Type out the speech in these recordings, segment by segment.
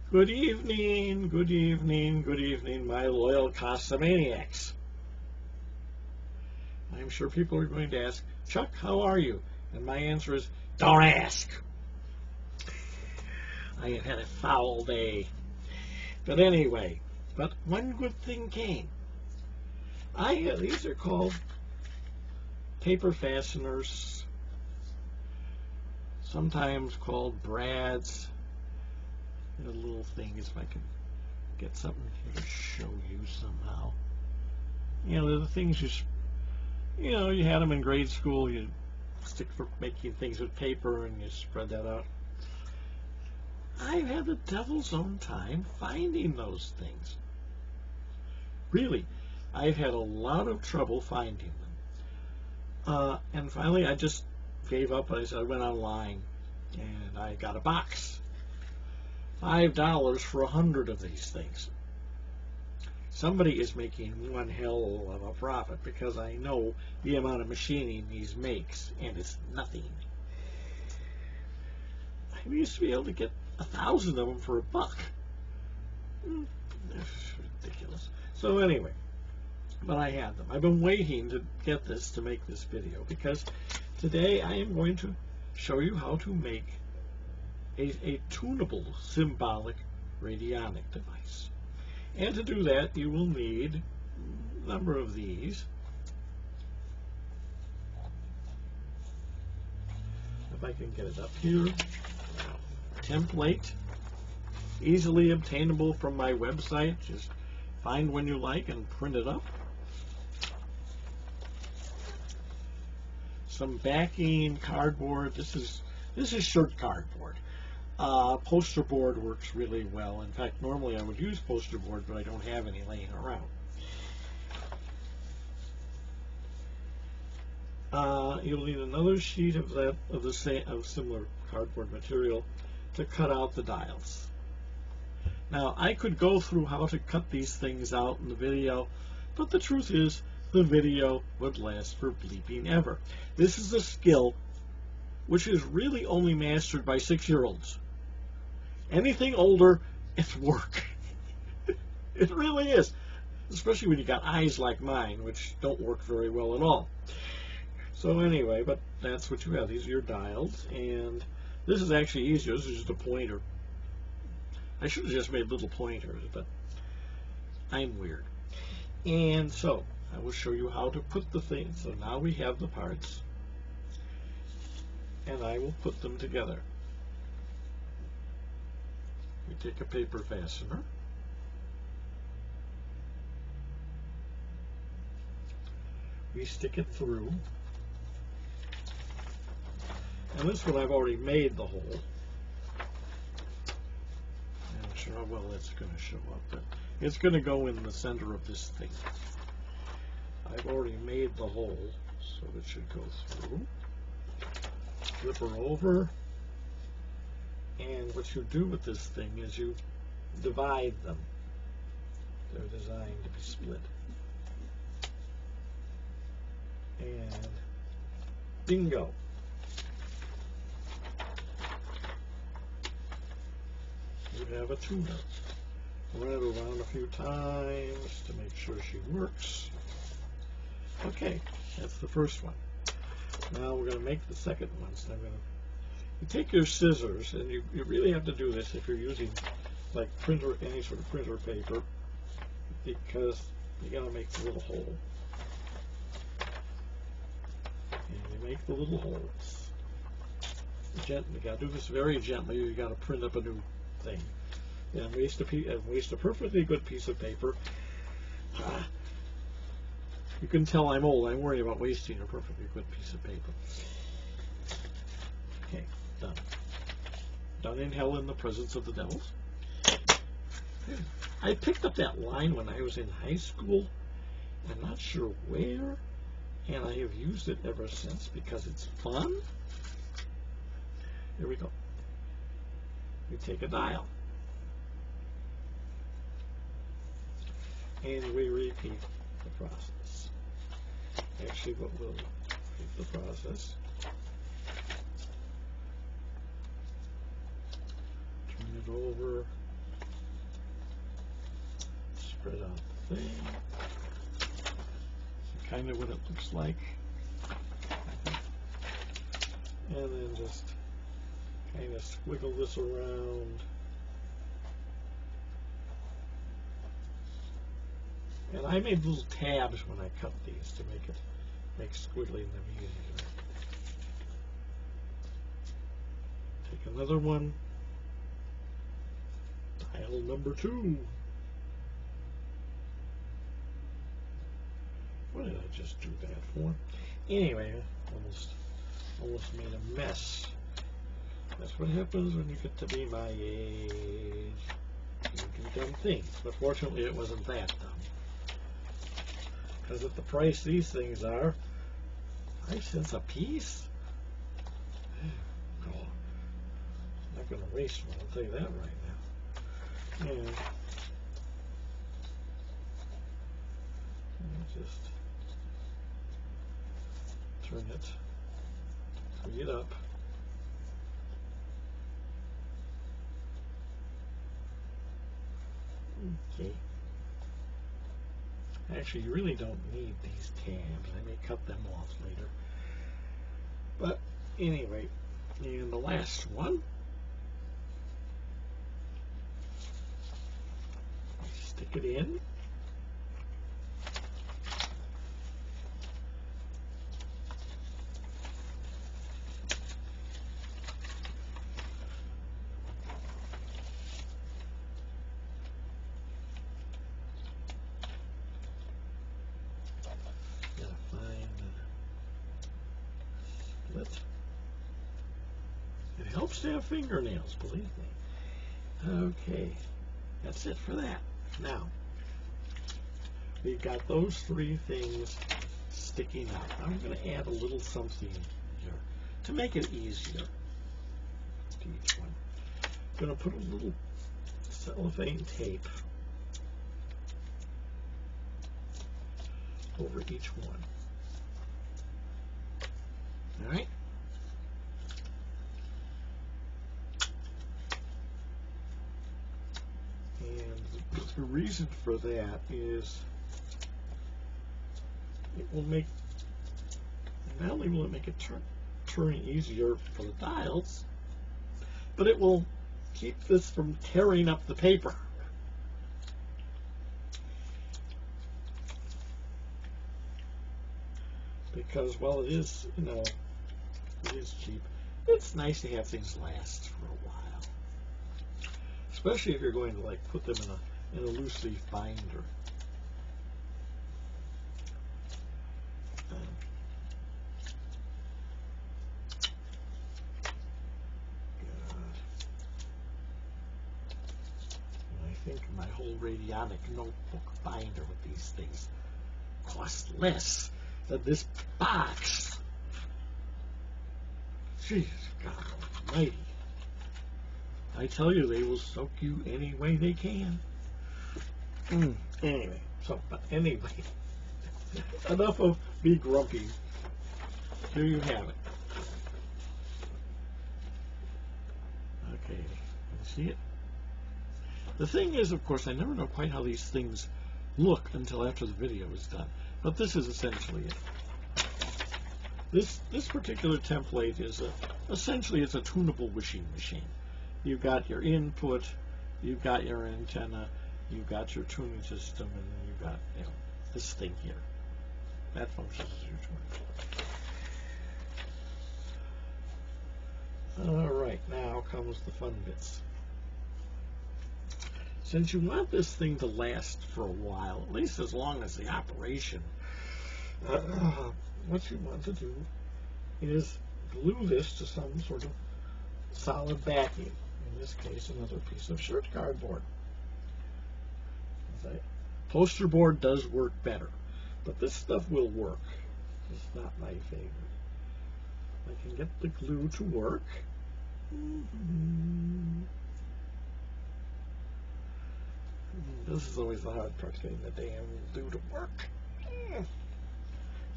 Good evening, good evening, good evening, my loyal Cosimaniacs. I'm sure people are going to ask, Chuck, how are you? And my answer is, don't ask. I have had a foul day. But anyway, one good thing came. These are called paper fasteners, sometimes called brads. The little things, if I can get something here to show you somehow. They're the things you had them in grade school. You stick for making things with paper and you spread that out. I've had the devil's own time finding those things. Really, I've had a lot of trouble finding them. And finally, I just gave up. I went online and I got a box. $5 for 100 of these things. Somebody is making one hell of a profit because I know the amount of machining these makes, and it's nothing. I used to be able to get 1,000 of them for $1. That's ridiculous. So anyway, but I had them. I've been waiting to get this to make this video because today I am going to show you how to make a tunable symbolic radionic device. And to do that, you will need a number of these. If I can get it up here. Template, easily obtainable from my website. Just find one you like and print it up. Some backing cardboard. This is shirt cardboard. Poster board works really well. In fact, normally I would use poster board, but I don't have any laying around. You'll need another sheet of similar cardboard material to cut out the dials. Now, I could go through how to cut these things out in the video, but the truth is, the video would last for bleeping ever. This is a skill which is really only mastered by 6-year-olds. Anything older, it's work. It really is. Especially when you got eyes like mine, which don't work very well at all. So anyway, but that's what you have. These are your dials, and this is actually easier. This is just a pointer. I should have just made little pointers, but I'm weird. And so, I will show you how to put the things. So now we have the parts, and I will put them together. We take a paper fastener. We stick it through. And this one I've already made the hole. I'm not sure how well it's going to show up, but it's going to go in the center of this thing. I've already made the hole, so it should go through. Flip her over. And what you do with this thing is you divide them. They're designed to be split. And bingo. You have a tuner. Run it around a few times to make sure she works. Okay, that's the first one. Now we're going to make the second one. So you take your scissors, and you really have to do this if you're using like any sort of printer paper, because you got to make the little hole. And you make the little holes. Gently, you got to do this very gently. You got to print up a new thing. And waste a perfectly good piece of paper. You can tell I'm old. I'm worried about wasting a perfectly good piece of paper. Okay, done. Done in hell in the presence of the devils. I picked up that line when I was in high school. I'm not sure where, and I have used it ever since because it's fun. Here we go. We take a dial. And we repeat the process. Actually, what we'll repeat the process. Turn it over. spread out the thing. Kind of what it looks like. And then just kind of squiggle this around. And I made little tabs when I cut these to make squiggling them easier. Take another one. Dial number 2. What did I just do that for? Anyway, almost made a mess. That's what happens when you get to be my age. You do dumb things. But fortunately, it wasn't that dumb. Because at the price these things are, 5 cents a piece? Oh, I'm not going to waste one, I'll tell you that right now. And just turn it, free it up. Okay. Actually, you really don't need these tabs. I may cut them off later. But anyway, and the last one. Stick it in. It helps to have fingernails, believe me. Okay, that's it for that. Now, we've got those 3 things sticking out. I'm going to add a little something here to make it easier to each one. I'm going to put a little cellophane tape over each one. All right? And the reason for that is it will make, not only will it make it turn easier for the dials, but it will keep this from tearing up the paper. Because while it is, it is cheap, it's nice to have things last for a while. Especially if you're going to like put them in a loose leaf binder. And I think my whole radionic notebook binder with these things costs less than this box. Jesus, God almighty. I tell you, they will soak you any way they can. Anyway, enough of me grumpy. Here you have it. Okay, you see it? The thing is, of course, I never know quite how these things look until after the video is done. But this is essentially it. This particular template is essentially it's a tunable wishing machine. You've got your input, you've got your antenna, you've got your tuning system, and then you've got this thing here. That functions as your tuning. All right, now comes the fun bits. Since you want this thing to last for a while, at least as long as the operation, what you want to do is glue this to some sort of solid backing. In this case, another piece of shirt cardboard. Okay. Poster board does work better, but this stuff will work. It's not my favorite. I can get the glue to work. This is always the hard part, getting the damn glue to work.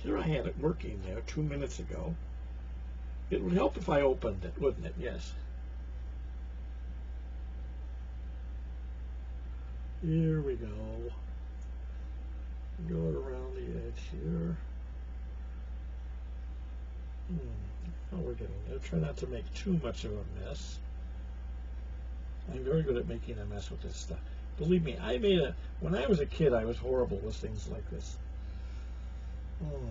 Here I had it working there 2 minutes ago. It would help if I opened it, wouldn't it? Yes. Here we go. Go around the edge here. Oh, we're getting there. Try not to make too much of a mess. I'm very good at making a mess with this stuff. Believe me, when I was a kid, I was horrible with things like this. Oh.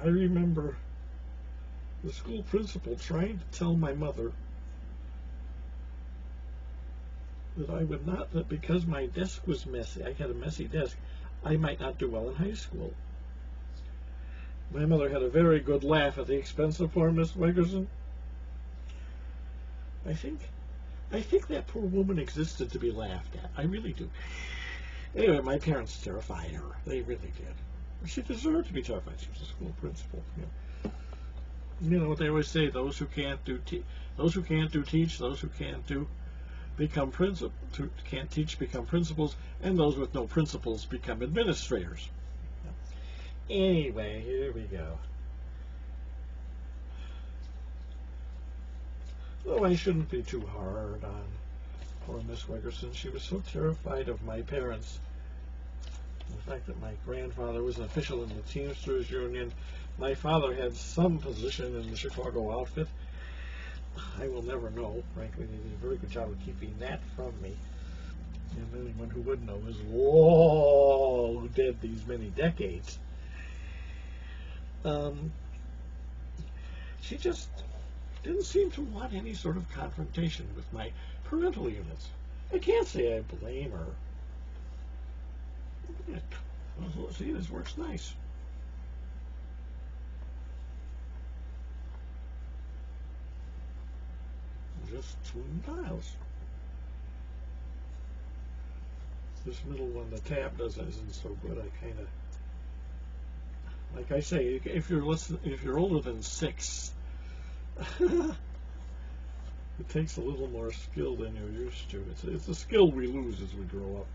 I remember the school principal trying to tell my mother that I would not, that because my desk was messy, I had a messy desk, I might not do well in high school. My mother had a very good laugh at the expense of poor Miss Wiggerson. I think that poor woman existed to be laughed at. I really do. Anyway, my parents terrified her. They really did. She deserved to be terrified. She was a school principal. You know what they always say: those who can't do teach, those who can't do can't teach become principals, and those with no principles become administrators. Anyway, here we go. Oh, I shouldn't be too hard on poor Miss Wiggerson. She was so terrified of my parents. The fact that my grandfather was an official in the Teamsters Union, my father had some position in the Chicago outfit. I will never know. Frankly, they did a very good job of keeping that from me. And anyone who would know is long dead these many decades. She just didn't seem to want any sort of confrontation with my parental units. I can't say I blame her. Well, see, this works nice. Just two tiles. This middle one, the tab isn't so good. I kind of, like I say, if you're older than 6, it takes a little more skill than you're used to. It's a skill we lose as we grow up.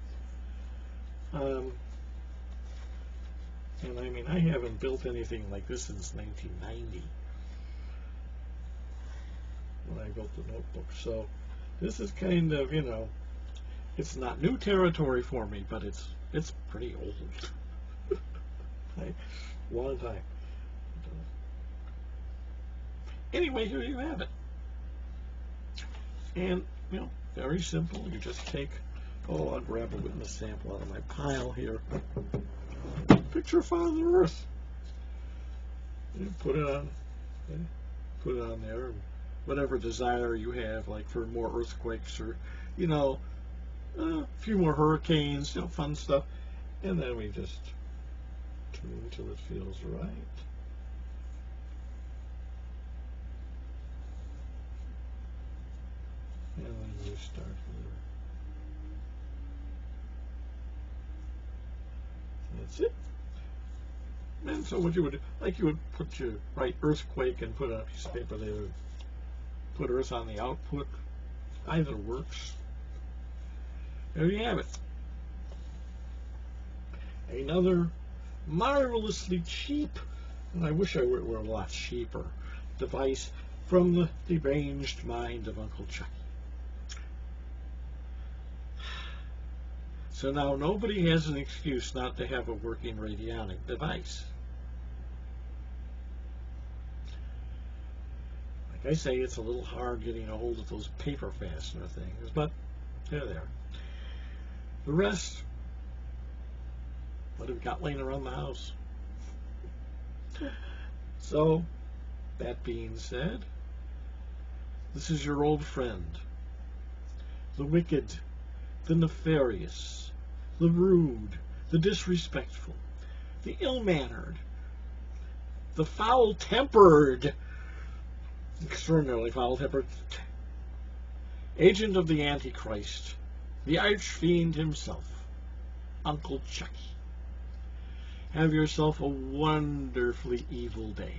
And I mean, I haven't built anything like this since 1990, when I built the notebook. So this is kind of, it's not new territory for me, but it's pretty old. Long time. Anyway, here you have it. And, very simple. You just take, I'll grab a witness sample out of my pile here. Picture Father Earth. You put it on there, and whatever desire you have, like for more earthquakes or, a few more hurricanes, fun stuff. And then we just tune until it feels right. And then we start here. That's it. And so what you would write earthquake and put on a piece of paper there, put earth on the output. Either works. There you have it. Another marvelously cheap, and I wish I were a lot cheaper, device from the deranged mind of Uncle Chuckie. So now nobody has an excuse not to have a working radionic device. Like I say, it's a little hard getting a hold of those paper fastener things, but they're there. The rest, what have we got laying around the house? So, that being said, this is your old friend, the wicked, the nefarious, the rude, the disrespectful, the ill-mannered, the foul-tempered, extraordinarily foul-tempered agent of the Antichrist, the archfiend himself, Uncle Chuckie. Have yourself a wonderfully evil day.